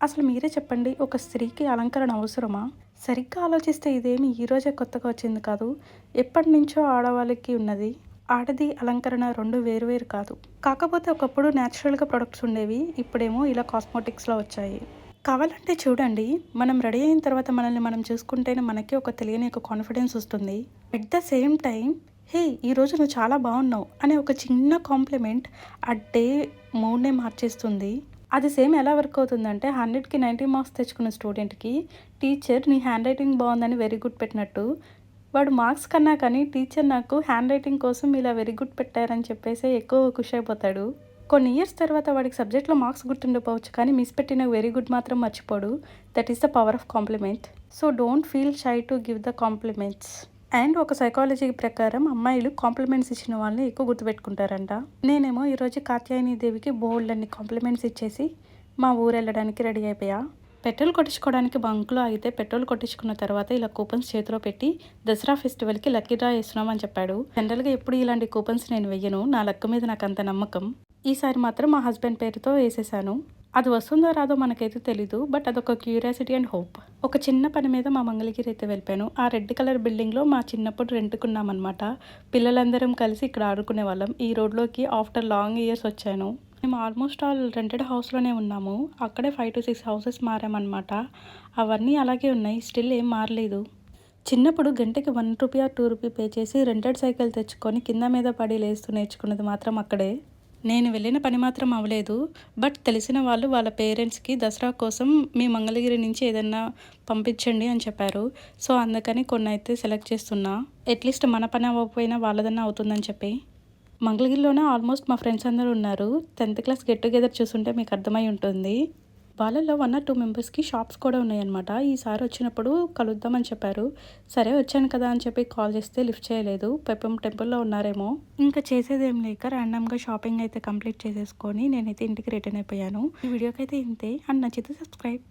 అసలు మీరే చెప్పండి, ఒక స్త్రీకి అలంకరణ అవసరమా? సరిగ్గా ఆలోచిస్తే ఇదేమి ఈరోజే కొత్తగా వచ్చింది కాదు. ఎప్పటినుంచో ఆడవాళ్ళకి ఉన్నది. ఆడది, అలంకరణ 2 వేరు వేరు కాదు. కాకపోతే ఒకప్పుడు న్యాచురల్‌గా ప్రొడక్ట్స్ ఉండేవి. ఇప్పుడేమో ఇలా కాస్మోటిక్స్‌లో వచ్చాయి. కావాలంటే చూడండి, మనం రెడీ అయిన తర్వాత మనల్ని మనం చూసుకుంటేనే మనకి ఒక తెలియని ఒక కాన్ఫిడెన్స్ వస్తుంది. ఎట్ ద సేమ్ టైమ్, "హే! ఈరోజు నువ్వు చాలా బాగున్నావు" అనే ఒక చిన్న కాంప్లిమెంట్ ఆ డే మూడ్‌నే మార్చేస్తుంది. అది సేమ్ ఎలా వర్క్ అవుతుందంటే 100కి 90 మార్క్స్ తెచ్చుకున్న స్టూడెంట్‌కి టీచర్ నీ హ్యాండ్ రైటింగ్ బాగుందని వెరీ గుడ్ పెట్టినట్టు, వాడు మార్క్స్ కన్నా కానీ టీచర్ నాకు హ్యాండ్ రైటింగ్ కోసం ఇలా వెరీ గుడ్ పెట్టారని చెప్పేసి ఎక్కువ ఖుషి అయిపోతాడు. కొన్ని ఇయర్స్ తర్వాత వాడికి సబ్జెక్ట్‌లో మార్క్స్ గుర్తుండకపోవచ్చు కానీ మిస్ పెట్టిన వెరీ గుడ్ మాత్రం మర్చిపోడు. That is the power of compliment. So don't feel shy to give the compliments. And ఒక సైకాలజీ ప్రకారం అమ్మాయిలు కాంప్లిమెంట్స్ ఇచ్చిన వాళ్ళని ఎక్కువ గుర్తుపెట్టుకుంటారంట. నేనేమో ఈరోజు కాత్యాయని దేవికి బోల్డన్ని కాంప్లిమెంట్స్ ఇచ్చేసి మా ఊరు వెళ్ళడానికి రెడీ అయిపోయా. పెట్రోల్ కొట్టించుకోవడానికి బంక్లో అయితే పెట్రోల్ కొట్టించుకున్న తర్వాత ఇలా కూపన్స్ చేతిలో పెట్టి దసరా ఫెస్టివల్కి లక్కీ డ్రా వేస్తున్నామని చెప్పాడు. జనరల్గా ఎప్పుడు ఇలాంటి కూపన్స్ నేను వెయ్యను, నా లక్ మీద నాకు అంత నమ్మకం. ఈసారి మాత్రం మా హస్బెండ్ పేరుతో వేసేసాను. అది వస్తుందో రాదో మనకైతే తెలీదు, బట్ అదొక క్యూరియాసిటీ అండ్ హోప్. ఒక చిన్న పని మీద మా మంగళగిరి అయితే వెళ్ళిపోయాను. ఆ రెడ్ కలర్ బిల్డింగ్లో మా చిన్నప్పుడు రెంట్కున్నామన్నమాట. పిల్లలందరం కలిసి ఇక్కడ ఆడుకునే వాళ్ళం. ఈ రోడ్లోకి ఆఫ్టర్ లాంగ్ ఇయర్స్ వచ్చాను. మేము ఆల్మోస్ట్ ఆల్ రెంటెడ్ హౌస్లోనే ఉన్నాము. అక్కడే 5 to 6 హౌసెస్ మారామన్నమాట. అవన్నీ అలాగే ఉన్నాయి, స్టిల్ ఏం మారలేదు. చిన్నప్పుడు గంటకి ₹1 ఆర్ ₹2 పే చేసి రెంటెడ్ సైకిల్ తెచ్చుకొని కింద మీద పడి లేస్తూ నేర్చుకున్నది మాత్రం అక్కడే. నేను వెళ్ళిన పని మాత్రం అవ్వలేదు. బట్ తెలిసిన వాళ్ళు వాళ్ళ పేరెంట్స్‌కి దసరా కోసం మీ మంగళగిరి నుంచి ఏదన్నా పంపించండి అని చెప్పారు. సో అందుకని కొన్నైతే సెలెక్ట్ చేస్తున్నా. అట్లీస్ట్ మన పని అవ్వకపోయినా వాళ్ళదన్నా అవుతుందని చెప్పి. మంగళగిరిలోనే ఆల్మోస్ట్ మా ఫ్రెండ్స్ అందరూ ఉన్నారు. 10th క్లాస్ గెట్ టుగెదర్ చూసుంటే మీకు అర్థమై ఉంటుంది. వాళ్ళలో 1 or 2 మెంబర్స్‌కి షాప్స్ కూడా ఉన్నాయన్నమాట. ఈసారి వచ్చినప్పుడు కలుద్దామని చెప్పారు. సరే వచ్చాను కదా అని చెప్పి కాల్ చేస్తే లిఫ్ట్ చేయలేదు. పెప్పం టెంపుల్‌లో ఉన్నారేమో. ఇంకా చేసేదేం లేక ర్యాండమ్‌గా షాపింగ్ అయితే కంప్లీట్ చేసేసుకొని నేనైతే ఇంటికి రిటర్న్ అయిపోయాను. ఈ వీడియోకైతే ఇంతే. అండ్ నచ్చితే సబ్స్క్రైబ్.